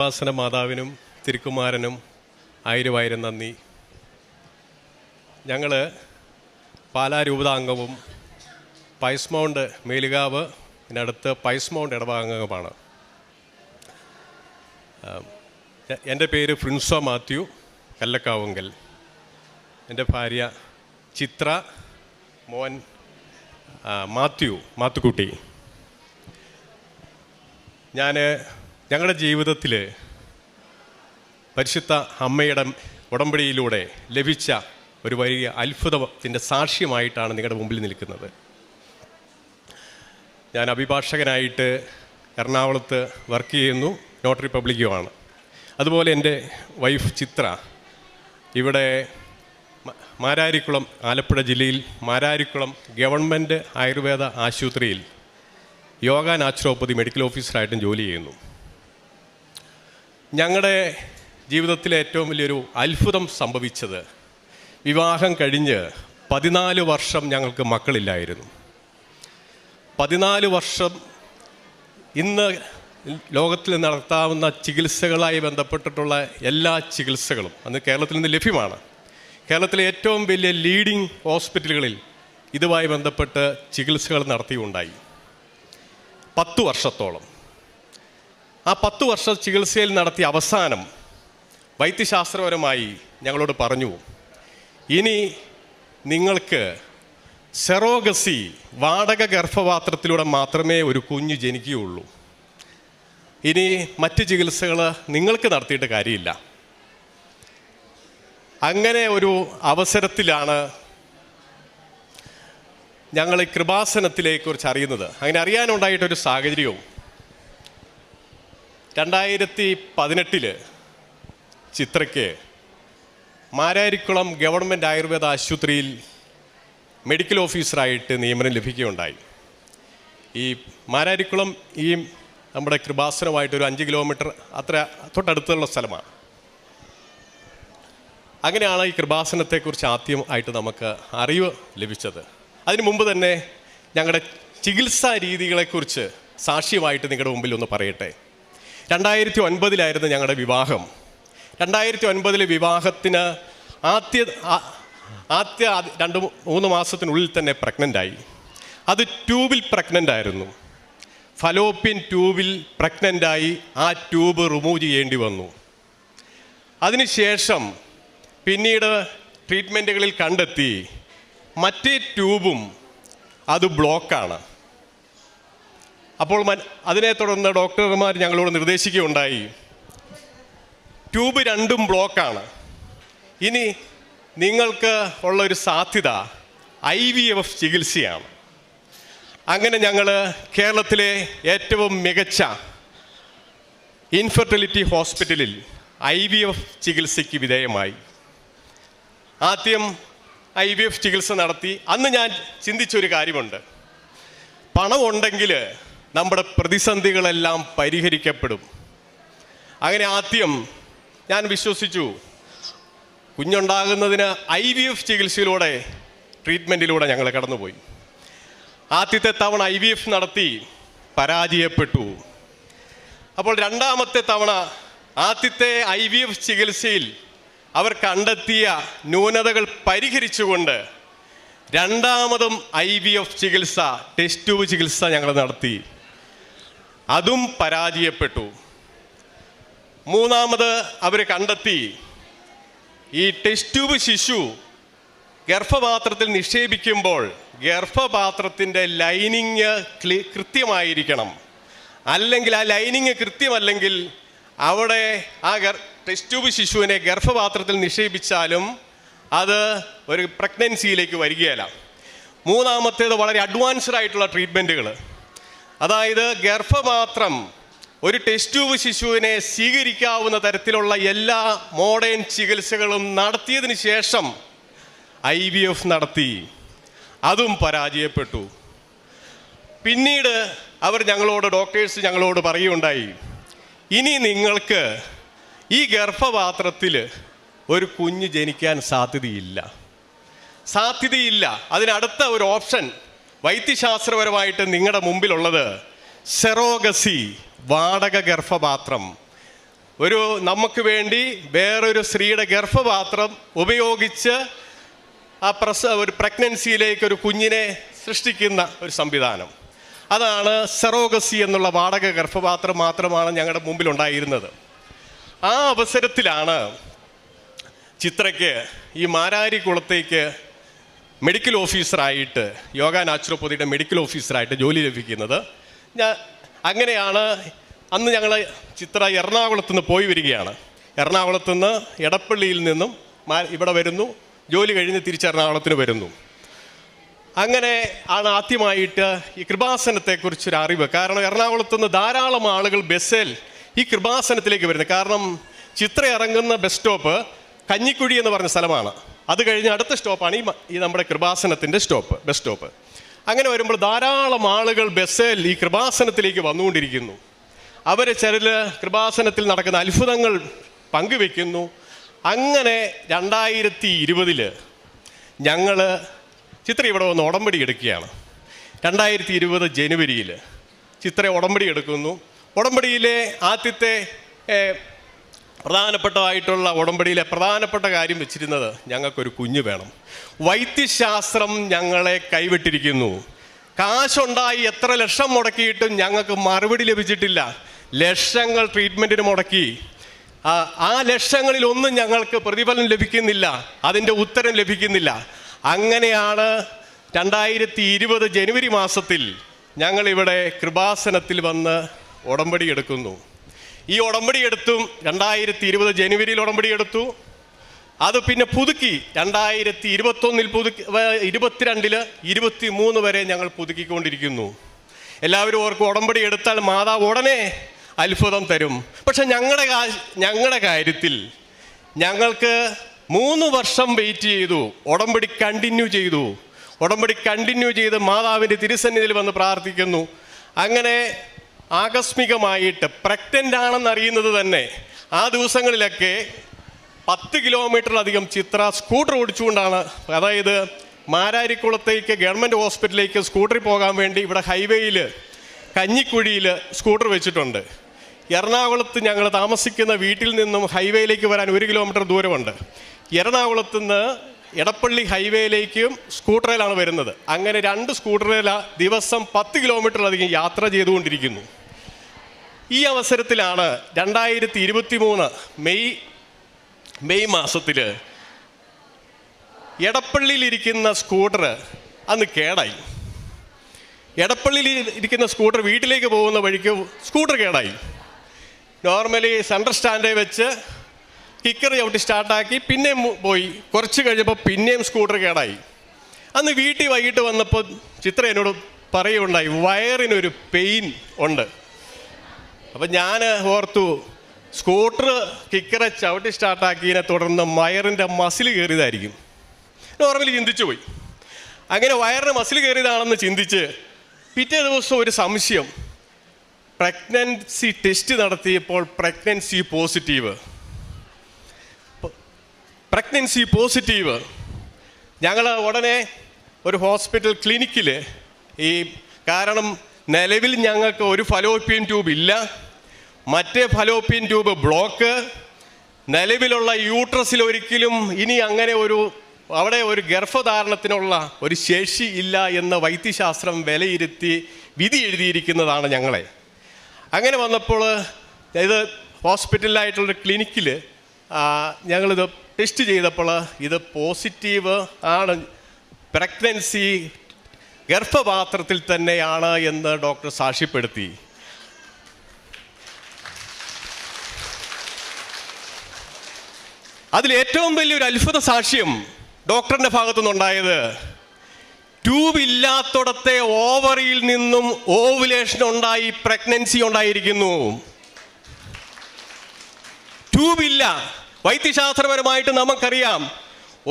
ഉപാസന മാതാവിനും തിരുക്കുമാരനും ആയിരം നന്ദി. ഞങ്ങൾ പാലാ രൂപതാംഗവും പൈസ് മൗണ്ട് മേലുകാവ് അടുത്ത് പൈസ് മൗണ്ട് ഇടവകാംഗവുമാണ്. എൻ്റെ പേര് ഫ്രിൻസോ മാത്യു കല്ലക്കാവുങ്കൽ. എൻ്റെ ഭാര്യ ചിത്ര, മോൻ മാത്തുക്കുട്ടി. ഞങ്ങളുടെ ജീവിതത്തിൽ പരിശുദ്ധ അമ്മയുടെ ഉടമ്പടിയിലൂടെ ലഭിച്ച ഒരു വലിയ അത്ഭുതത്തിൻ്റെ സാക്ഷ്യമായിട്ടാണ് നിങ്ങളുടെ മുമ്പിൽ നിൽക്കുന്നത്. ഞാൻ അഭിഭാഷകനായിട്ട് എറണാകുളത്ത് വർക്ക് ചെയ്യുന്നു, നോട്ടറി പബ്ലിക്കുമാണ്. അതുപോലെ എൻ്റെ വൈഫ് ചിത്ര ഇവിടെ മാരാരിക്കുളം, ആലപ്പുഴ ജില്ലയിൽ മാരാരിക്കുളം ഗവൺമെൻറ് ആയുർവേദ ആശുപത്രിയിൽ യോഗ നാച്ചുറോപ്പതി മെഡിക്കൽ ഓഫീസറായിട്ടും ജോലി ചെയ്യുന്നു. ഞങ്ങളുടെ ജീവിതത്തിലെ ഏറ്റവും വലിയൊരു അത്ഭുതം സംഭവിച്ചത്, വിവാഹം കഴിഞ്ഞ് 14 വർഷം ഞങ്ങൾക്ക് മക്കളില്ലായിരുന്നു. 14 വർഷം ഇന്ന് ലോകത്തിൽ നടത്താവുന്ന ചികിത്സകളായി ബന്ധപ്പെട്ടിട്ടുള്ള എല്ലാ ചികിത്സകളും അന്ന് കേരളത്തിൽ നിന്ന് ലഭ്യമാണ്. കേരളത്തിലെ ഏറ്റവും വലിയ ലീഡിംഗ് ഹോസ്പിറ്റലുകളിൽ ഇതുമായി ബന്ധപ്പെട്ട് ചികിത്സകൾ നടത്തിയുണ്ടായി 10 വർഷത്തോളം. ആ 10 വർഷ ചികിത്സയിൽ നടത്തിയ അവസാനം വൈദ്യശാസ്ത്രപരമായി ഞങ്ങളോട് പറഞ്ഞു, ഇനി നിങ്ങൾക്ക് സെറോഗസി, വാടക ഗർഭപാത്രത്തിലൂടെ മാത്രമേ ഒരു കുഞ്ഞ് ജനിക്കുകയുള്ളൂ. ഇനി മറ്റ് ചികിത്സകൾ നിങ്ങൾക്ക് നടത്തിയിട്ട് കാര്യമില്ല. അങ്ങനെ ഒരു അവസരത്തിലാണ് ഞങ്ങൾ ഈ കൃപാസനത്തിനെക്കുറിച്ച് അറിയുന്നത്. അങ്ങനെ അറിയാനുണ്ടായിട്ടൊരു സാഹചര്യവും 2018 ചിത്രയ്ക്ക് മാരാരിക്കുളം ഗവൺമെൻറ് ആയുർവേദ ആശുപത്രിയിൽ മെഡിക്കൽ ഓഫീസറായിട്ട് നിയമനം ലഭിക്കുകയുണ്ടായി. ഈ മാരാരിക്കുളം ഈ നമ്മുടെ കൃപാസനമായിട്ടൊരു 5 കിലോമീറ്റർ അത്ര തൊട്ടടുത്തുള്ള സ്ഥലമാണ്. അങ്ങനെയാണ് ഈ കൃപാസനത്തെക്കുറിച്ച് ആദ്യമായിട്ട് നമുക്ക് അറിവ് ലഭിച്ചത്. അതിനു മുമ്പ് തന്നെ ഞങ്ങളുടെ ചികിത്സാ രീതികളെക്കുറിച്ച് സാക്ഷ്യമായിട്ട് നിങ്ങളുടെ മുമ്പിൽ ഒന്ന് പറയട്ടെ. 2009 ഞങ്ങളുടെ വിവാഹം. 2009 വിവാഹത്തിന് ആദ്യ 2-3 മാസത്തിനുള്ളിൽ തന്നെ പ്രഗ്നൻ്റായി. അത് ട്യൂബിൽ പ്രഗ്നൻ്റ് ആയിരുന്നു. ഫലോപ്പിയൻ ട്യൂബിൽ പ്രഗ്നൻ്റായി ആ ട്യൂബ് റിമൂവ് ചെയ്യേണ്ടി വന്നു. അതിനുശേഷം പിന്നീട് ട്രീറ്റ്മെൻറ്റുകളിൽ കണ്ടെത്തി മറ്റേ ട്യൂബും അത് ബ്ലോക്കാണ്. അപ്പോൾ അതിനെ തുടർന്ന് ഡോക്ടർമാർ ഞങ്ങളോട് നിർദ്ദേശിക്കുകയുണ്ടായി, ട്യൂബ് 2ഉം ബ്ലോക്കാണ്, ഇനി നിങ്ങൾക്ക് ഉള്ളൊരു സാധ്യത IVF ചികിത്സയാണ്. അങ്ങനെ ഞങ്ങൾ കേരളത്തിലെ ഏറ്റവും മികച്ച ഇൻഫെർട്ടിലിറ്റി ഹോസ്പിറ്റലിൽ IVF ചികിത്സയ്ക്ക് വിധേയമായി. ആദ്യം IVF ചികിത്സ നടത്തി. അന്ന് ഞാൻ ചിന്തിച്ചൊരു കാര്യമുണ്ട്, പണമുണ്ടെങ്കിൽ നമ്മുടെ പ്രതിസന്ധികളെല്ലാം പരിഹരിക്കപ്പെടും. അങ്ങനെ ആദ്യം ഞാൻ വിശ്വസിച്ചു, കുഞ്ഞുണ്ടാകുന്നതിന് IVF ചികിത്സയിലൂടെ, ട്രീറ്റ്മെൻറ്റിലൂടെ ഞങ്ങൾ കടന്നുപോയി. ആദ്യത്തെ തവണ IVF നടത്തി, പരാജയപ്പെട്ടു. അപ്പോൾ രണ്ടാമത്തെ തവണ ആദ്യത്തെ IVF ചികിത്സയിൽ അവർ കണ്ടെത്തിയ ന്യൂനതകൾ പരിഹരിച്ചുകൊണ്ട് രണ്ടാമതും IVF ചികിത്സ, ടെസ്റ്റ് ട്യൂബ് ചികിത്സ ഞങ്ങൾ നടത്തി. അതും പരാജയപ്പെട്ടു. മൂന്നാമത് അവർ കണ്ടെത്തി, ഈ ടെസ്റ്റ് ട്യൂബ് ശിശു ഗർഭപാത്രത്തിൽ നിക്ഷേപിക്കുമ്പോൾ ഗർഭപാത്രത്തിൻ്റെ ലൈനിങ് കൃത്യമായിരിക്കണം. അല്ലെങ്കിൽ ആ ലൈനിങ് കൃത്യമല്ലെങ്കിൽ അവിടെ ആ ടെസ്റ്റ് ട്യൂബ് ശിശുവിനെ ഗർഭപാത്രത്തിൽ നിക്ഷേപിച്ചാലും അത് ഒരു പ്രഗ്നൻസിയിലേക്ക് വരികയില്ല. മൂന്നാമത്തേത് വളരെ അഡ്വാൻസ്ഡ് ആയിട്ടുള്ള ട്രീറ്റ്മെൻറ്റുകൾ. അതായത് ഗർഭപാത്രം ഒരു ടെസ്റ്റ് ട്യൂബ് ശിശുവിനെ സ്വീകരിക്കാവുന്ന തരത്തിലുള്ള എല്ലാ മോഡേൺ ചികിത്സകളും നടത്തിയതിന് ശേഷം IVF നടത്തി. അതും പരാജയപ്പെട്ടു. പിന്നീട് ഡോക്ടേഴ്സ് ഞങ്ങളോട് പറയുകയുണ്ടായി, ഇനി നിങ്ങൾക്ക് ഈ ഗർഭപാത്രത്തിൽ ഒരു കുഞ്ഞ് ജനിക്കാൻ സാധ്യതയില്ല. അതിനടുത്ത ഒരു ഓപ്ഷൻ വൈദ്യശാസ്ത്രപരമായിട്ട് നിങ്ങളുടെ മുമ്പിലുള്ളത് സെറോഗസി, വാടക ഗർഭപാത്രം. നമുക്ക് വേണ്ടി വേറൊരു സ്ത്രീയുടെ ഗർഭപാത്രം ഉപയോഗിച്ച് ഒരു പ്രഗ്നൻസിയിലേക്ക് ഒരു കുഞ്ഞിനെ സൃഷ്ടിക്കുന്ന ഒരു സംവിധാനം. അതാണ് സെറോഗസി എന്നുള്ള വാടക ഗർഭപാത്രം മാത്രമാണ് ഞങ്ങളുടെ മുമ്പിലുണ്ടായിരുന്നത്. ആ അവസരത്തിലാണ് ചിത്രയ്ക്ക് ഈ മാരാരിക്കുളത്തേക്ക് മെഡിക്കൽ ഓഫീസറായിട്ട്, യോഗ നാച്ചുറോപ്പതിയുടെ മെഡിക്കൽ ഓഫീസറായിട്ട് ജോലി ലഭിക്കുന്നത്. അങ്ങനെയാണ് അന്ന് ഞങ്ങൾ ചിത്ര എറണാകുളത്തുനിന്ന് പോയി വരികയാണ്. എറണാകുളത്തുനിന്ന് എടപ്പള്ളിയിൽ നിന്നും ഇവിടെ വരുന്നു, ജോലി കഴിഞ്ഞ് തിരിച്ച് എറണാകുളത്തിന് വരുന്നു. അങ്ങനെ ആണ് ആദ്യമായിട്ട് ഈ കൃപാസനത്തെക്കുറിച്ചൊരു അറിവ്. കാരണം എറണാകുളത്തുനിന്ന് ധാരാളം ആളുകൾ ബസ്സിൽ ഈ കൃപാസനത്തിലേക്ക് വരുന്നത്. കാരണം ചിത്ര ഇറങ്ങുന്ന ബസ് സ്റ്റോപ്പ് കഞ്ഞിക്കുഴി എന്ന് പറഞ്ഞ സ്ഥലമാണ്. അത് കഴിഞ്ഞ് അടുത്ത സ്റ്റോപ്പാണ് ഈ നമ്മുടെ കൃപാസനത്തിൻ്റെ ബസ് സ്റ്റോപ്പ്. അങ്ങനെ വരുമ്പോൾ ധാരാളം ആളുകൾ ബസ്സിൽ ഈ കൃപാസനത്തിലേക്ക് വന്നുകൊണ്ടിരിക്കുന്നു. അവർ ചിലർ കൃപാസനത്തിൽ നടക്കുന്ന അത്ഭുതങ്ങൾ പങ്കുവെക്കുന്നു. അങ്ങനെ 2020 ഞങ്ങൾ ചിത്ര ഇവിടെ വന്ന് ഉടമ്പടി എടുക്കുകയാണ്. 2020 ജനുവരിയിൽ ചിത്ര ഉടമ്പടി എടുക്കുന്നു. ഉടമ്പടിയിലെ ആദ്യത്തെ പ്രധാനപ്പെട്ടതായിട്ടുള്ള ഉടമ്പടിയിലെ പ്രധാനപ്പെട്ട കാര്യം വെച്ചിരുന്നത് ഞങ്ങൾക്കൊരു കുഞ്ഞ് വേണം. വൈദ്യശാസ്ത്രം ഞങ്ങളെ കൈവിട്ടിരിക്കുന്നു. കാശുണ്ടായി എത്ര ലക്ഷം മുടക്കിയിട്ടും ഞങ്ങൾക്ക് മറുപടി ലഭിച്ചിട്ടില്ല. ലക്ഷങ്ങൾ ട്രീറ്റ്മെൻറ്റിന് മുടക്കി. ആ ലക്ഷങ്ങളിലൊന്നും ഞങ്ങൾക്ക് പ്രതിഫലം ലഭിക്കുന്നില്ല, അതിൻ്റെ ഉത്തരം ലഭിക്കുന്നില്ല. അങ്ങനെയാണ് 2020 ജനുവരി മാസത്തിൽ ഞങ്ങളിവിടെ കൃപാസനത്തിൽ വന്ന് ഉടമ്പടി എടുക്കുന്നു. ഈ ഉടമ്പടി എടുത്തും 2020 ജനുവരിയിൽ ഉടമ്പടി എടുത്തു. അത് പിന്നെ പുതുക്കി 2021 പുതുക്കി, 22 23 വരെ ഞങ്ങൾ പുതുക്കിക്കൊണ്ടിരിക്കുന്നു. എല്ലാവരും ഓർക്കും ഉടമ്പടി എടുത്താൽ മാതാവ് ഉടനെ അത്ഭുതം തരും. പക്ഷെ ഞങ്ങളുടെ കാര്യത്തിൽ ഞങ്ങൾക്ക് 3 വർഷം വെയിറ്റ് ചെയ്തു. ഉടമ്പടി കണ്ടിന്യൂ ചെയ്ത് മാതാവിൻ്റെ തിരുസന്നിധിയിൽ വന്ന് പ്രാർത്ഥിക്കുന്നു. അങ്ങനെ ആകസ്മികമായിട്ട് പ്രഗ്നൻ്റ് ആണെന്ന് അറിയുന്നത് തന്നെ ആ ദിവസങ്ങളിലൊക്കെ 10 കിലോമീറ്ററിലധികം ചിത്ര സ്കൂട്ടർ ഓടിച്ചുകൊണ്ടാണ്, അതായത് മാരാരിക്കുളത്തേക്ക് ഗവൺമെൻറ് ഹോസ്പിറ്റലിലേക്ക് സ്കൂട്ടറിൽ പോകാൻ വേണ്ടി ഇവിടെ ഹൈവേയിൽ കഞ്ഞിക്കുഴിയിൽ സ്കൂട്ടർ വെച്ചിട്ടുണ്ട്. എറണാകുളത്ത് ഞങ്ങൾ താമസിക്കുന്ന വീട്ടിൽ നിന്നും ഹൈവേയിലേക്ക് വരാൻ 1 കിലോമീറ്റർ ദൂരമുണ്ട്. എറണാകുളത്ത് നിന്ന് എടപ്പള്ളി ഹൈവേയിലേക്കും സ്കൂട്ടറിലാണ് വരുന്നത്. അങ്ങനെ 2 സ്കൂട്ടറിൽ ദിവസം 10 കിലോമീറ്ററിലധികം യാത്ര ചെയ്തുകൊണ്ടിരിക്കുന്നു. ഈ അവസരത്തിലാണ് 2023 മെയ് മാസത്തിൽ എടപ്പള്ളിയിലിരിക്കുന്ന സ്കൂട്ടർ അന്ന് കേടായി. എടപ്പള്ളിയിൽ ഇരിക്കുന്ന സ്കൂട്ടർ വീട്ടിലേക്ക് പോകുന്ന വഴിക്ക് സ്കൂട്ടർ കേടായി. നോർമലി സെൻട്രൽ സ്റ്റാൻഡിൽ വെച്ച് കിക്കർ ചവിട്ടി സ്റ്റാർട്ടാക്കി പിന്നെയും പോയി. കുറച്ച് കഴിഞ്ഞപ്പോൾ പിന്നെയും സ്കൂട്ടർ കേടായി. അന്ന് വീട്ടിൽ വൈകിട്ട് വന്നപ്പോൾ ചിത്ര എന്നോട് പറയുകയുണ്ടായി, വയറിനൊരു പെയിൻ ഉണ്ട്. അപ്പം ഞാൻ ഓർത്തു സ്കൂട്ടർ കിക്കറെ ചവിട്ടി സ്റ്റാർട്ടാക്കിയതിനെ തുടർന്ന് വയറിൻ്റെ മസിൽ കയറിയതായിരിക്കും. നോർമലി ചിന്തിച്ചു പോയി. അങ്ങനെ വയറിന് മസിൽ കയറിയതാണെന്ന് ചിന്തിച്ച് പിറ്റേ ദിവസം ഒരു സംശയം, പ്രഗ്നൻസി ടെസ്റ്റ് നടത്തിയപ്പോൾ പ്രഗ്നൻസി പോസിറ്റീവ്. ഞങ്ങൾ ഉടനെ ഒരു ഹോസ്പിറ്റൽ ക്ലിനിക്കിൽ കാരണം നിലവിൽ ഞങ്ങൾക്ക് ഒരു ഫലോപ്പിയൻ ട്യൂബ് ഇല്ല, മറ്റേ ഫലോപ്പിയൻ ട്യൂബ് ബ്ലോക്ക്, നിലവിലുള്ള യൂട്രസിൽ ഒരിക്കലും ഇനി അങ്ങനെ അവിടെ ഒരു ഗർഭധാരണത്തിനുള്ള ഒരു ശേഷി ഇല്ല എന്ന് വൈദ്യശാസ്ത്രം വിലയിരുത്തി വിധി എഴുതിയിരിക്കുന്നതാണ് ഞങ്ങളെ. അങ്ങനെ വന്നപ്പോൾ ഇത് ഹോസ്പിറ്റലിലായിട്ടുള്ള ക്ലിനിക്കിൽ ഞങ്ങളിത് ടെസ്റ്റ് ചെയ്തപ്പോൾ ഇത് പോസിറ്റീവ് ആണ്, പ്രഗ്നൻസി ഗർഭപാത്രത്തിൽ തന്നെയാണ് എന്ന് ഡോക്ടർ സാക്ഷ്യപ്പെടുത്തി. അതിലേറ്റവും വലിയൊരു അത്ഭുത സാക്ഷ്യം ഡോക്ടറിൻ്റെ ഭാഗത്തുനിന്നുണ്ടായത്, ട്യൂബ് ഇല്ലാത്തിടത്തെ ഓവറിയിൽ നിന്നും ഓവുലേഷൻ ഉണ്ടായി പ്രഗ്നൻസി ഉണ്ടായിരിക്കുന്നു. ട്യൂബില്ല. വൈദ്യശാസ്ത്രപരമായിട്ട് നമുക്കറിയാം,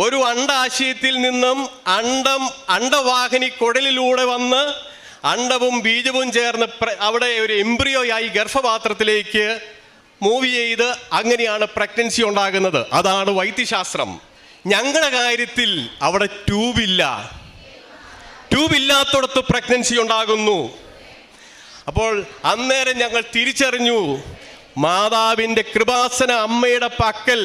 ഒരു അണ്ഡാശയത്തിൽ നിന്നും അണ്ഡവാഹിനി കുഴലിലൂടെ വന്ന് അണ്ഡവും ബീജവും ചേർന്ന് അവിടെ ഒരു എംബ്രിയോയായി ഗർഭപാത്രത്തിലേക്ക് മൂവ് ചെയ്ത് അങ്ങനെയാണ് പ്രഗ്നൻസി ഉണ്ടാകുന്നത്. അതാണ് വൈദ്യശാസ്ത്രം. ഞങ്ങളുടെ കാര്യത്തിൽ അവിടെ ട്യൂബില്ലാത്തിടത്ത് പ്രഗ്നൻസി ഉണ്ടാകുന്നു. അപ്പോൾ അന്നേരം ഞങ്ങൾ തിരിച്ചറിഞ്ഞു, മാതാവിൻ്റെ കൃപാസന അമ്മയുടെ പക്കൽ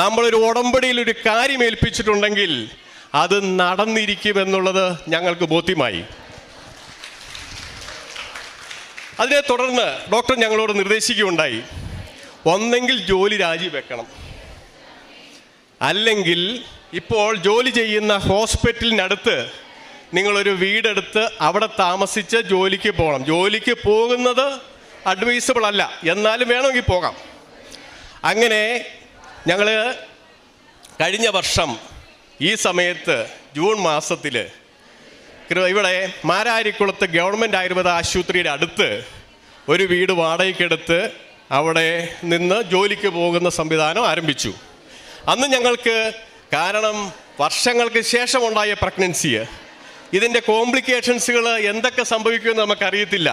നമ്മളൊരു ഉടമ്പടിയിൽ ഒരു കാര്യം ഏൽപ്പിച്ചിട്ടുണ്ടെങ്കിൽ അത് നടന്നിരിക്കുമെന്നുള്ളത് ഞങ്ങൾക്ക് ബോധ്യമായി. അതിനെ തുടർന്ന് ഡോക്ടർ ഞങ്ങളോട് നിർദ്ദേശിക്കുകയുണ്ടായി, ഒന്നെങ്കിൽ ജോലി രാജിവെക്കണം, അല്ലെങ്കിൽ ഇപ്പോൾ ജോലി ചെയ്യുന്ന ഹോസ്പിറ്റലിനടുത്ത് നിങ്ങളൊരു വീടെടുത്ത് അവിടെ താമസിച്ച് ജോലിക്ക് പോകണം. ജോലിക്ക് പോകുന്നത് അഡ്വൈസബിൾ അല്ല, എന്നാലും വേണമെങ്കിൽ പോകാം. അങ്ങനെ ഞങ്ങൾ കഴിഞ്ഞ വർഷം ഈ സമയത്ത് ജൂൺ മാസത്തിൽ ഇവിടെ മാരാരിക്കുളത്ത് ഗവൺമെൻറ് ആയുർവേദ ആശുപത്രിയുടെ അടുത്ത് ഒരു വീട് വാടകയ്ക്കെടുത്ത് അവിടെ നിന്ന് ജോലിക്ക് പോകുന്ന സംവിധാനം ആരംഭിച്ചു. അന്ന് ഞങ്ങൾക്ക്, കാരണം വർഷങ്ങൾക്ക് ശേഷമുണ്ടായ പ്രഗ്നൻസി, ഇതിൻ്റെ കോംപ്ലിക്കേഷൻസുകൾ എന്തൊക്കെ സംഭവിക്കുമെന്ന് നമുക്കറിയത്തില്ല.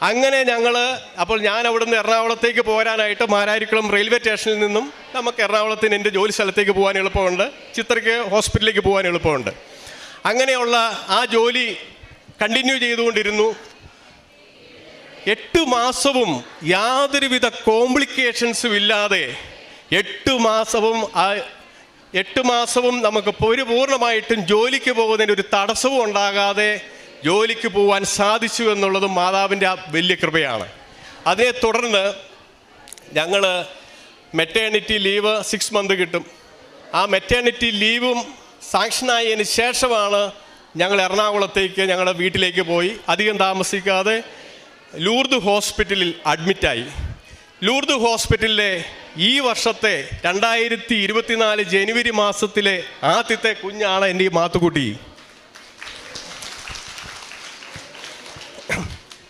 അങ്ങനെ അപ്പോൾ ഞാൻ അവിടുന്ന് എറണാകുളത്തേക്ക് പോരാനായിട്ട് മാരാരിക്കുളം റെയിൽവേ സ്റ്റേഷനിൽ നിന്നും നമുക്ക് എറണാകുളത്തിന് എൻ്റെ ജോലി സ്ഥലത്തേക്ക് പോകാൻ എളുപ്പമുണ്ട്, ചിത്രയ്ക്ക് ഹോസ്പിറ്റലിലേക്ക് പോകാൻ എളുപ്പമുണ്ട്. അങ്ങനെയുള്ള ആ ജോലി കണ്ടിന്യൂ ചെയ്തുകൊണ്ടിരുന്നു. 8 മാസവും യാതൊരുവിധ കോംപ്ലിക്കേഷൻസും ഇല്ലാതെ 8 മാസവും നമുക്ക് പൂർണ്ണമായിട്ടും ജോലിക്ക് പോകുന്നതിന് ഒരു തടസ്സവും ഉണ്ടാകാതെ ജോലിക്ക് പോകാൻ സാധിച്ചു എന്നുള്ളത് മാതാവിൻ്റെ ആ വലിയ കൃപയാണ്. അതിനെ തുടർന്ന് ഞങ്ങൾ മെറ്റേണിറ്റി ലീവ് 6 മന്ത് കിട്ടും. ആ മെറ്റേണിറ്റി ലീവും സാങ്ഷനായതിന് ശേഷമാണ് ഞങ്ങൾ എറണാകുളത്തേക്ക് ഞങ്ങളുടെ വീട്ടിലേക്ക് പോയി. അധികം താമസിക്കാതെ ലൂർദ് ഹോസ്പിറ്റലിൽ അഡ്മിറ്റായി. ലൂർദ് ഹോസ്പിറ്റലിലെ ഈ വർഷത്തെ 2024 ജനുവരി മാസത്തിലെ ആദ്യത്തെ കുഞ്ഞാണ് എൻ്റെ ഈ മാത്തുക്കുട്ടി.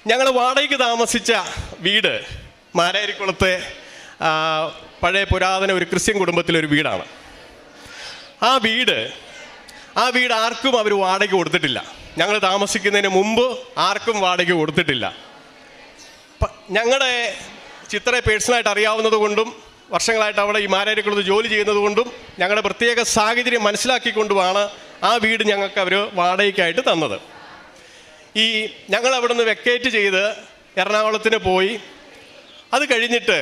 ഞങ്ങൾ വാടകയ്ക്ക് താമസിച്ച വീട് മാരാരിക്കുളത്തെ പഴയ പുരാതന ഒരു ക്രിസ്ത്യൻ കുടുംബത്തിലൊരു വീടാണ്. ആ വീട് ആർക്കും അവർ വാടക കൊടുത്തിട്ടില്ല. ഞങ്ങൾ താമസിക്കുന്നതിന് മുമ്പ് ആർക്കും വാടക കൊടുത്തിട്ടില്ല. ഞങ്ങളുടെ ചിത്രയെ പേഴ്സണലായിട്ട് അറിയാവുന്നത് കൊണ്ടും വർഷങ്ങളായിട്ട് അവിടെ ഈ മാരാരിക്കുളത്ത് ജോലി ചെയ്യുന്നത് കൊണ്ടും ഞങ്ങളുടെ പ്രത്യേക സാഹചര്യം മനസ്സിലാക്കിക്കൊണ്ടുമാണ് ആ വീട് ഞങ്ങൾക്ക് അവർ വാടകയ്ക്കായിട്ട് തന്നത്. ഞങ്ങൾ അവിടെ നിന്ന് വെക്കേറ്റ് ചെയ്ത് എറണാകുളത്തിന് പോയി. അത് കഴിഞ്ഞിട്ട്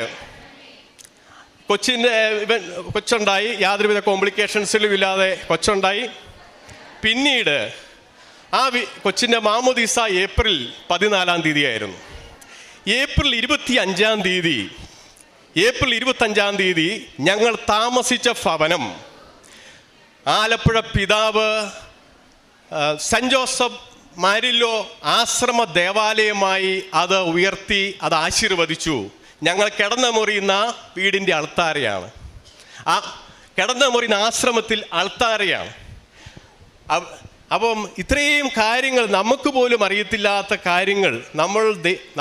കൊച്ചുണ്ടായി, യാതൊരുവിധ കോംപ്ലിക്കേഷൻസിലും ഇല്ലാതെ കൊച്ചുണ്ടായി. പിന്നീട് കൊച്ചിൻ്റെ മാമോദീസ ഏപ്രിൽ 14-ാം തീയതിയായിരുന്നു. ഏപ്രിൽ 25-ാം തീയതി ഞങ്ങൾ താമസിച്ച ഭവനം ആലപ്പുഴ പിതാവ് സെൻറ്റ് ജോസഫ് മാരില്ലോ ആശ്രമ ദേവാലയമായി അത് ഉയർത്തി, അത് ആശീർവദിച്ചു. ഞങ്ങൾ കിടന്നമുറിയുന്ന വീടിൻ്റെ അൾത്താരയാണ്, ആ കിടന്നമുറിയുന്ന ആശ്രമത്തിൽ അൾത്താരയാണ്. അപ്പം ഇത്രയും കാര്യങ്ങൾ നമുക്ക് പോലും അറിയത്തില്ലാത്ത കാര്യങ്ങൾ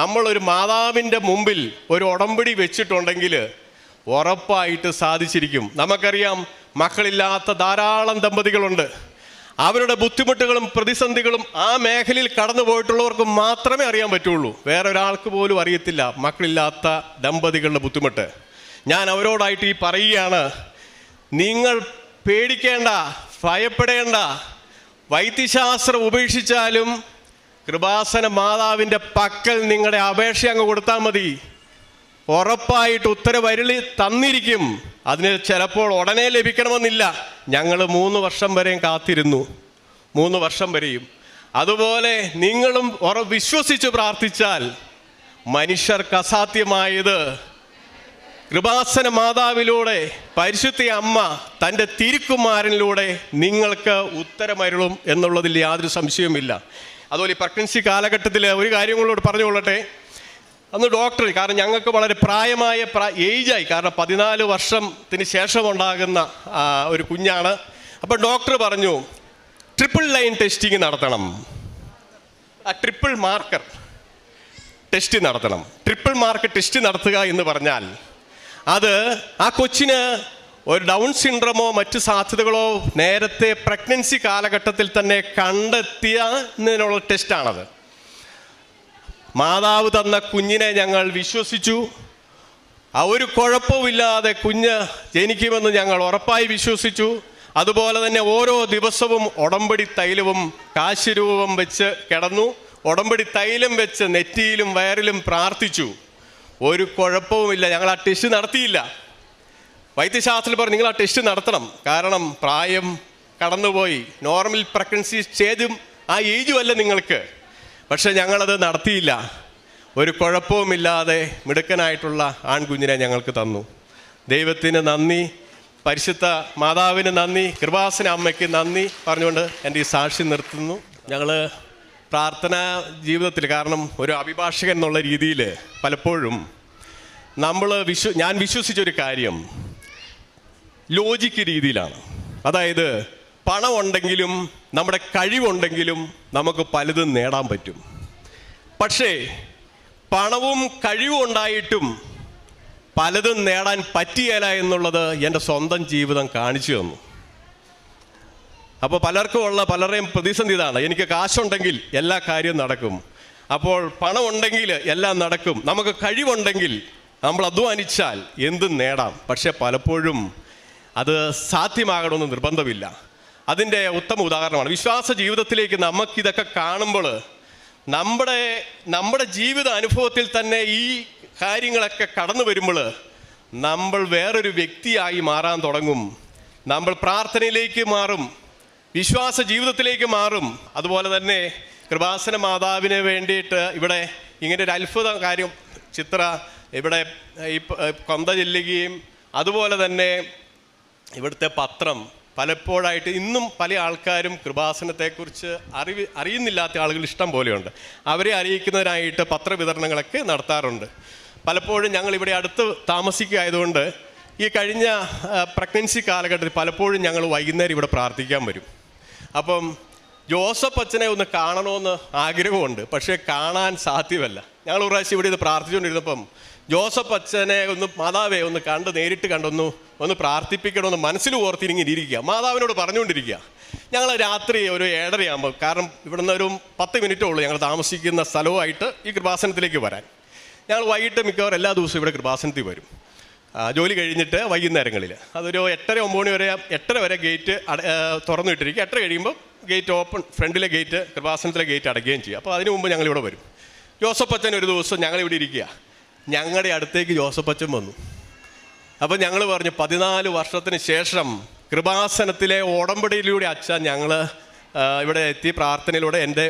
നമ്മളൊരു മാതാവിൻ്റെ മുമ്പിൽ ഒരു ഉടമ്പടി വെച്ചിട്ടുണ്ടെങ്കിൽ ഉറപ്പായിട്ട് സാധിച്ചിരിക്കും. നമുക്കറിയാം, മക്കളില്ലാത്ത ധാരാളം ദമ്പതികളുണ്ട്. അവരുടെ ബുദ്ധിമുട്ടുകളും പ്രതിസന്ധികളും ആ മേഖലയിൽ കടന്നു പോയിട്ടുള്ളവർക്ക് മാത്രമേ അറിയാൻ പറ്റുള്ളൂ. വേറെ ഒരാൾക്ക് പോലും അറിയത്തില്ല മക്കളില്ലാത്ത ദമ്പതികളുടെ ബുദ്ധിമുട്ട്. ഞാൻ അവരോടായിട്ട് പറയുകയാണ്, നിങ്ങൾ പേടിക്കേണ്ട, ഭയപ്പെടേണ്ട. വൈദ്യശാസ്ത്രം ഉപേക്ഷിച്ചാലും കൃപാസന മാതാവിൻ്റെ പക്കൽ നിങ്ങളുടെ അപേക്ഷ അങ്ങ് കൊടുത്താൽ മതി. ഉറപ്പായിട്ട് ഉത്തരവരുളി തന്നിരിക്കും. അതിന് ചിലപ്പോൾ ഉടനെ ലഭിക്കണമെന്നില്ല. ഞങ്ങൾ 3 വർഷം വരെയും കാത്തിരുന്നു, 3 വർഷം വരെയും. അതുപോലെ നിങ്ങളും വിശ്വസിച്ച് പ്രാർത്ഥിച്ചാൽ മനുഷ്യർക്ക് അസാധ്യമായത് കൃപാസന മാതാവിലൂടെ, പരിശുദ്ധ അമ്മ തൻ്റെ തിരുക്കുമാരനിലൂടെ നിങ്ങൾക്ക് ഉത്തരമരുളും എന്നുള്ളതിൽ യാതൊരു സംശയവുമില്ല. അതുപോലെ ഈ പ്രഗ്നൻസി കാലഘട്ടത്തിൽ ഒരു കാര്യം കൂടെ പറഞ്ഞുകൊള്ളട്ടെ. അന്ന് ഡോക്ടർ, കാരണം ഞങ്ങൾക്ക് വളരെ പ്രായമായ ഏജായി, കാരണം 14 വർഷത്തിന് ശേഷമുണ്ടാകുന്ന ഒരു കുഞ്ഞാണ്. അപ്പം ഡോക്ടർ പറഞ്ഞു, ട്രിപ്പിൾ ലൈൻ ടെസ്റ്റിങ് നടത്തണം, ട്രിപ്പിൾ മാർക്കർ ടെസ്റ്റ് നടത്തണം. ട്രിപ്പിൾ മാർക്ക് ടെസ്റ്റ് നടത്തുക എന്ന് പറഞ്ഞാൽ അത് ആ കൊച്ചിന് ഒരു ഡൗൺ സിൻഡ്രോമോ മറ്റ് സാധ്യതകളോ നേരത്തെ പ്രഗ്നൻസി കാലഘട്ടത്തിൽ തന്നെ കണ്ടെത്തിയതിനുള്ള ടെസ്റ്റാണത്. മാതാവ് തന്ന കുഞ്ഞിനെ ഞങ്ങൾ വിശ്വസിച്ചു. ഒരു കുഴപ്പമില്ലാതെ കുഞ്ഞ് ജനിക്കുമെന്ന് ഞങ്ങൾ ഉറപ്പായി വിശ്വസിച്ചു. അതുപോലെ തന്നെ ഓരോ ദിവസവും ഉടമ്പടി തൈലവും കാശിരൂപം വെച്ച് കിടന്നു. ഉടമ്പടി തൈലം വെച്ച് നെറ്റിയിലും വയറിലും പ്രാർത്ഥിച്ചു. ഒരു കുഴപ്പവുമില്ല. ഞങ്ങൾ ആ ടെസ്റ്റ് നടത്തിയില്ല. വൈദ്യശാസ്ത്രത്തിൽ പറഞ്ഞു നിങ്ങൾ ആ ടെസ്റ്റ് നടത്തണം, കാരണം പ്രായം കടന്നുപോയി, നോർമൽ പ്രഗ്നൻസി സ്റ്റേജും ആ ഏജും അല്ല നിങ്ങൾക്ക്. പക്ഷെ ഞങ്ങളത് നടത്തിയില്ല. ഒരു കുഴപ്പവുമില്ലാതെ മിടുക്കനായിട്ടുള്ള ആൺകുഞ്ഞിനെ ഞങ്ങൾക്ക് തന്നു. ദൈവത്തിന് നന്ദി, പരിശുദ്ധ മാതാവിന് നന്ദി, കൃപാസന അമ്മയ്ക്ക് നന്ദി പറഞ്ഞുകൊണ്ട് എൻ്റെ ഈ സാക്ഷി നിർത്തുന്നു. ഞങ്ങൾ പ്രാർത്ഥനാ ജീവിതത്തിൽ, കാരണം ഒരു അഭിഭാഷകൻ എന്നുള്ള രീതിയിൽ പലപ്പോഴും ഞാൻ വിശ്വസിച്ചൊരു കാര്യം ലോജിക്ക് രീതിയിലാണ്. അതായത് പണമുണ്ടെങ്കിലും നമ്മുടെ കഴിവുണ്ടെങ്കിലും നമുക്ക് പലതും നേടാൻ പറ്റും. പക്ഷേ പണവും കഴിവും ഉണ്ടായിട്ടും പലതും നേടാൻ പറ്റിയല്ല എന്നുള്ളത് എൻ്റെ സ്വന്തം ജീവിതം കാണിച്ചു തന്നു. അപ്പോൾ പലരുടെയും പ്രതിസന്ധി ഇതാണ്. എനിക്ക് കാശുണ്ടെങ്കിൽ എല്ലാ കാര്യവും നടക്കും, അപ്പോൾ പണമുണ്ടെങ്കിൽ എല്ലാം നടക്കും, നമുക്ക് കഴിവുണ്ടെങ്കിൽ നമ്മൾ അധ്വാനിച്ചാൽ എന്തും നേടാം. പക്ഷെ പലപ്പോഴും അത് സാധ്യമാകണമെന്ന് നിർബന്ധമില്ല. അതിൻ്റെ ഉത്തമ ഉദാഹരണമാണ് വിശ്വാസ ജീവിതത്തിലേക്ക് നമുക്കിതൊക്കെ കാണുമ്പോൾ നമ്മുടെ ജീവിത അനുഭവത്തിൽ തന്നെ ഈ കാര്യങ്ങളൊക്കെ കടന്നു വരുമ്പോൾ നമ്മൾ വേറൊരു വ്യക്തിയായി മാറാൻ തുടങ്ങും. നമ്മൾ പ്രാർത്ഥനയിലേക്ക് മാറും, വിശ്വാസ ജീവിതത്തിലേക്ക് മാറും. അതുപോലെ തന്നെ കൃപാസന മാതാവിന് വേണ്ടിയിട്ട് ഇവിടെ ഇങ്ങനെ ഒരു അത്ഭുത കാര്യം ചിത്ര ഇവിടെ ഈ കൊന്ത ചെല്ലുകയും, അതുപോലെ തന്നെ ഇവിടുത്തെ പത്രം പലപ്പോഴായിട്ട് ഇന്നും പല ആൾക്കാരും കൃപാസനത്തെക്കുറിച്ച് അറിയുന്നില്ലാത്ത ആളുകൾ ഇഷ്ടം പോലെയുണ്ട്. അവരെ അറിയിക്കുന്നതിനായിട്ട് പത്രവിതരണങ്ങളൊക്കെ നടത്താറുണ്ട്. പലപ്പോഴും ഞങ്ങൾ ഇവിടെ അടുത്ത് താമസിക്കുകയായതുകൊണ്ട് ഈ കഴിഞ്ഞ പ്രഗ്നൻസി കാലഘട്ടത്തിൽ പലപ്പോഴും ഞങ്ങൾ വൈകുന്നേരം ഇവിടെ പ്രാർത്ഥിക്കാൻ വരും. അപ്പം ജോസഫ് അച്ഛനെ ഒന്ന് കാണണമെന്ന് ആഗ്രഹമുണ്ട്, പക്ഷേ കാണാൻ സാധ്യമല്ല. ഞങ്ങൾ ഒരു പ്രാവശ്യം ഇവിടെ ഇത് പ്രാർത്ഥിച്ചുകൊണ്ടിരുന്നപ്പം ജോസഫ് അച്ഛനെ മാതാവെ നേരിട്ട് കണ്ടൊന്ന് പ്രാർത്ഥിപ്പിക്കണമെന്ന് മനസ്സിൽ ഓർത്തിരിങ്ങനെ ഇരിക്കുക, മാതാവിനോട് പറഞ്ഞുകൊണ്ടിരിക്കുക. ഞങ്ങൾ രാത്രി ഒരു 7:30 കാരണം ഇവിടുന്ന് ഒരു 10 മിനിറ്റേ ഉള്ളൂ ഞങ്ങൾ താമസിക്കുന്ന സ്ഥലവുമായിട്ട് ഈ കൃപാസനത്തിലേക്ക് വരാൻ. ഞങ്ങൾ വൈകിട്ട് മിക്കവാറും എല്ലാ ദിവസവും ഇവിടെ കൃപാസനത്തിൽ വരും, ജോലി കഴിഞ്ഞിട്ട് വൈകുന്നേരങ്ങളിൽ. അതൊരു 8:30-9 വരെ 8:30 വരെ ഗേറ്റ് തുറന്നിട്ടിരിക്കുക. 8:30 കഴിയുമ്പോൾ ഗേറ്റ് ഓപ്പൺ, ഫ്രണ്ടിലെ ഗേറ്റ് കൃപാസനത്തിലെ ഗേറ്റ് അടയ്ക്കുകയും ചെയ്യും. അപ്പോൾ അതിനു മുമ്പ് ഞങ്ങളിവിടെ വരും. ജോസഫ് അച്ഛൻ ഒരു ദിവസം ഞങ്ങളിവിടെ ഇരിക്കുക, ഞങ്ങളുടെ അടുത്തേക്ക് ജോസഫ് അച്ഛൻ വന്നു. അപ്പോൾ ഞങ്ങൾ പറഞ്ഞു 14 വർഷത്തിന് ശേഷം കൃപാസനത്തിലെ ഉടമ്പടിയിലൂടെ അച്ഛൻ ഞങ്ങൾ ഇവിടെ എത്തി, പ്രാർത്ഥനയിലൂടെ എൻ്റെ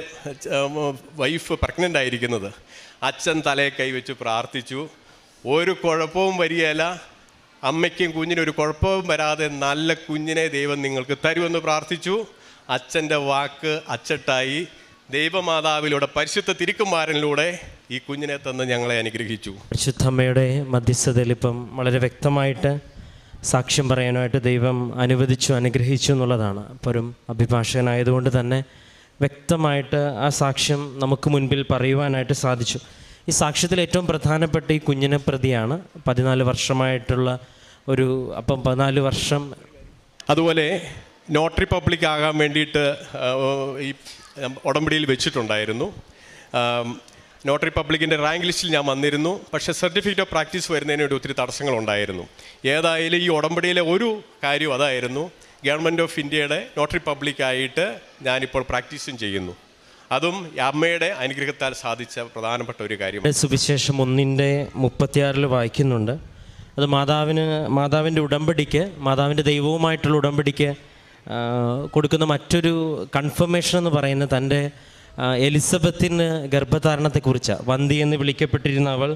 വൈഫ് പ്രഗ്നൻ്റ് ആയിരിക്കുന്നത്. അച്ഛൻ തലയെ കൈവച്ച് പ്രാർത്ഥിച്ചു, ഒരു കുഴപ്പവും വരികയില്ല, അമ്മയ്ക്കും കുഞ്ഞിനും ഒരു കുഴപ്പവും വരാതെ നല്ല കുഞ്ഞിനെ ദൈവം നിങ്ങൾക്ക് തരുമെന്ന് പ്രാർത്ഥിച്ചു. അച്ഛൻ്റെ വാക്ക് അച്ചട്ടായി. ദൈവമാതാവിലൂടെ പരിശുദ്ധ തിരുക്കുമാരനിലൂടെ ഈ കുഞ്ഞിനെ തന്ന് ഞങ്ങളെ അനുഗ്രഹിച്ചു. പരിശുദ്ധമ്മയുടെ മധ്യസ്ഥതയിൽ ഇപ്പം വളരെ വ്യക്തമായിട്ട് സാക്ഷ്യം പറയാനായിട്ട് ദൈവം അനുവദിച്ചു, അനുഗ്രഹിച്ചു എന്നുള്ളതാണ്. അപ്പോൾ ഒരു അഭിഭാഷകനായതുകൊണ്ട് തന്നെ വ്യക്തമായിട്ട് ആ സാക്ഷ്യം നമുക്ക് മുൻപിൽ പറയുവാനായിട്ട് സാധിച്ചു. ഈ സാക്ഷ്യത്തിൽ ഏറ്റവും പ്രധാനപ്പെട്ട ഈ കുഞ്ഞിനെ പ്രതിയാണ് 14 വർഷമായിട്ടുള്ള അപ്പം 14 വർഷം. അതുപോലെ നോട്ടറി പബ്ലിക് ആകാൻ വേണ്ടിയിട്ട് ഈ ഉടമ്പടിയിൽ വെച്ചിട്ടുണ്ടായിരുന്നു. നോട്ടറി പബ്ലിക്കിൻ്റെ റാങ്ക് ലിസ്റ്റിൽ ഞാൻ വന്നിരുന്നു, പക്ഷേ സർട്ടിഫിക്കറ്റ് ഓഫ് പ്രാക്ടീസ് വരുന്നതിന് വേണ്ടി ഒത്തിരി തടസ്സങ്ങളുണ്ടായിരുന്നു. ഏതായാലും ഈ ഉടമ്പടിയിലെ ഒരു കാര്യം അതായിരുന്നു, ഗവൺമെൻറ് ഓഫ് ഇന്ത്യയുടെ നോട്ടറി പബ്ലിക്കായിട്ട് ഞാനിപ്പോൾ പ്രാക്ടീസും ചെയ്യുന്നു. അതും അമ്മയുടെ അനുഗ്രഹത്താൽ സാധിച്ച പ്രധാനപ്പെട്ട ഒരു കാര്യം. സുവിശേഷം 1:36 വായിക്കുന്നുണ്ട്. അത് മാതാവിൻ്റെ ഉടമ്പടിക്ക്, മാതാവിൻ്റെ ദൈവവുമായിട്ടുള്ള ഉടമ്പടിക്ക് കൊടുക്കുന്ന മറ്റൊരു കൺഫർമേഷൻ എന്ന് പറയുന്നത് തൻ്റെ എലിസബത്തിന് ഗർഭധാരണത്തെക്കുറിച്ചാണ്. വന്തി എന്ന് വിളിക്കപ്പെട്ടിരുന്ന അവൾ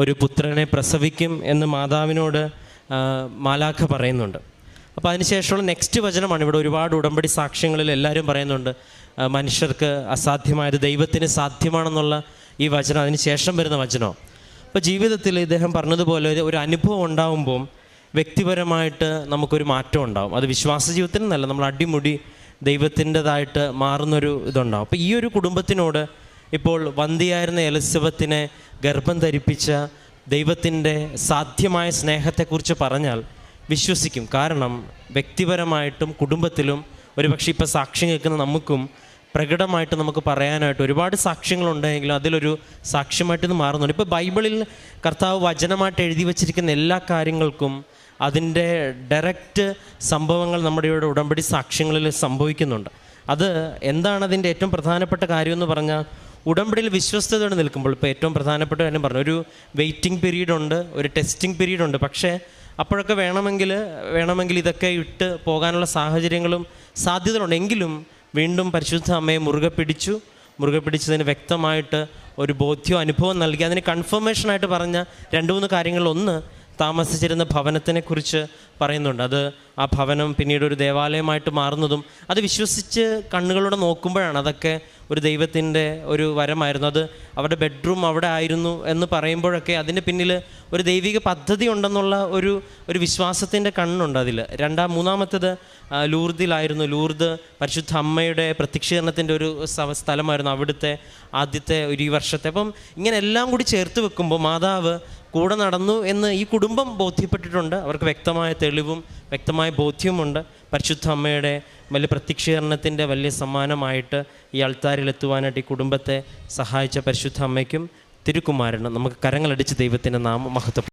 ഒരു പുത്രനെ പ്രസവിക്കും എന്ന് മാതാവിനോട് മാലാഖ പറയുന്നുണ്ട്. അപ്പോൾ അതിനുശേഷമുള്ള നെക്സ്റ്റ് വചനമാണ്. ഇവിടെ ഒരുപാട് ഉടമ്പടി സാക്ഷ്യങ്ങളിൽ എല്ലാവരും പറയുന്നുണ്ട് മനുഷ്യർക്ക് അസാധ്യമായത് ദൈവത്തിന് സാധ്യമാണെന്നുള്ള ഈ വചനം അതിന് ശേഷം വരുന്ന വചനം. അപ്പോൾ ജീവിതത്തിൽ ഇദ്ദേഹം പറഞ്ഞതുപോലെ ഒരു അനുഭവം ഉണ്ടാകുമ്പം വ്യക്തിപരമായിട്ട് നമുക്കൊരു മാറ്റം ഉണ്ടാകും. അത് വിശ്വാസ ജീവിതത്തിന് നല്ല നമ്മൾ അടിമുടി ദൈവത്തിൻ്റെതായിട്ട് മാറുന്നൊരു ഇതുണ്ടാകും. അപ്പോൾ ഈ ഒരു കുടുംബത്തിനോട് ഇപ്പോൾ വന്ധ്യയായിരുന്ന എലിസബത്തിനെ ഗർഭം ധരിപ്പിച്ച ദൈവത്തിൻ്റെ സാധ്യമായ സ്നേഹത്തെക്കുറിച്ച് പറഞ്ഞാൽ വിശ്വസിക്കും. കാരണം വ്യക്തിപരമായിട്ടും കുടുംബത്തിലും ഒരുപക്ഷെ ഇപ്പോൾ സാക്ഷ്യം കേൾക്കുന്ന നമുക്കും പ്രകടമായിട്ട് നമുക്ക് പറയാനായിട്ട് ഒരുപാട് സാക്ഷ്യങ്ങളുണ്ടെങ്കിലും അതിലൊരു സാക്ഷ്യമായിട്ട് ഇത് മാറുന്നുണ്ട്. ഇപ്പോൾ ബൈബിളിൽ കർത്താവ് വചനമായിട്ട് എഴുതി വച്ചിരിക്കുന്ന എല്ലാ കാര്യങ്ങൾക്കും അതിൻ്റെ ഡയറക്റ്റ് സംഭവങ്ങൾ നമ്മുടെ ഇവിടെ ഉടമ്പടി സാക്ഷ്യങ്ങളിൽ സംഭവിക്കുന്നുണ്ട്. അത് എന്താണ് അതിൻ്റെ ഏറ്റവും പ്രധാനപ്പെട്ട കാര്യമെന്ന് പറഞ്ഞാൽ, ഉടമ്പടിയിൽ വിശ്വസ്തയോടെ നിൽക്കുമ്പോൾ, ഇപ്പോൾ ഏറ്റവും പ്രധാനപ്പെട്ട കാര്യം പറഞ്ഞു, ഒരു വെയിറ്റിംഗ് പീരീഡ് ഉണ്ട്, ഒരു ടെസ്റ്റിംഗ് പീരീഡ് ഉണ്ട്. പക്ഷേ അപ്പോഴൊക്കെ വേണമെങ്കിൽ ഇതൊക്കെ ഇട്ട് പോകാനുള്ള സാഹചര്യങ്ങളും സാധ്യതകളുണ്ട്. എങ്കിലും വീണ്ടും പരിശുദ്ധ അമ്മയെ മുറുകെ പിടിച്ചതിന് വ്യക്തമായിട്ട് ഒരു ബോധ്യം, അനുഭവം നൽകി. അതിന് കൺഫർമേഷനായിട്ട് പറഞ്ഞ 2-3 കാര്യങ്ങളിലൊന്ന്, താമസിച്ചിരുന്ന ഭവനത്തിനെക്കുറിച്ച് പറയുന്നുണ്ട്. ആ ഭവനം പിന്നീട് ഒരു ദേവാലയമായിട്ട് മാറുന്നതും അത് വിശ്വസിച്ച് കണ്ണുകളോടെ നോക്കുമ്പോഴാണ് അതൊക്കെ ഒരു ദൈവത്തിൻ്റെ ഒരു വരമായിരുന്നു. അത് അവരുടെ ബെഡ്റൂം അവിടെ ആയിരുന്നു എന്ന് പറയുമ്പോഴൊക്കെ അതിന് പിന്നിൽ ഒരു ദൈവിക പദ്ധതി ഉണ്ടെന്നുള്ള ഒരു വിശ്വാസത്തിൻ്റെ കണ്ണുണ്ട് അതിൽ. മൂന്നാമത്തേത് ലൂർദിലായിരുന്നു. ലൂർദ് പരിശുദ്ധ അമ്മയുടെ പ്രത്യക്ഷീകരണത്തിൻ്റെ ഒരു സ്ഥലമായിരുന്നു, അവിടുത്തെ ആദ്യത്തെ ഒരു ഈ വർഷത്തെ. അപ്പം ഇങ്ങനെ എല്ലാം കൂടി ചേർത്ത് വെക്കുമ്പോൾ മാതാവ് കൂടെ നടന്നു എന്ന് ഈ കുടുംബം ബോധ്യപ്പെട്ടിട്ടുണ്ട്. അവർക്ക് വ്യക്തമായ തെളിവും വ്യക്തമായ ബോധ്യവുമുണ്ട്. പരിശുദ്ധ അമ്മയുടെ വലിയ പ്രത്യക്ഷീകരണത്തിൻ്റെ വലിയ സമ്മാനമായിട്ട് ഈ അൾത്താരിലെത്തുവാനായിട്ട് ഈ കുടുംബത്തെ സഹായിച്ച പരിശുദ്ധ അമ്മയ്ക്കും തിരുക്കുമാരനും നമുക്ക് കരങ്ങളടിച്ച് ദൈവത്തിൻ്റെ നാമം മഹത്വം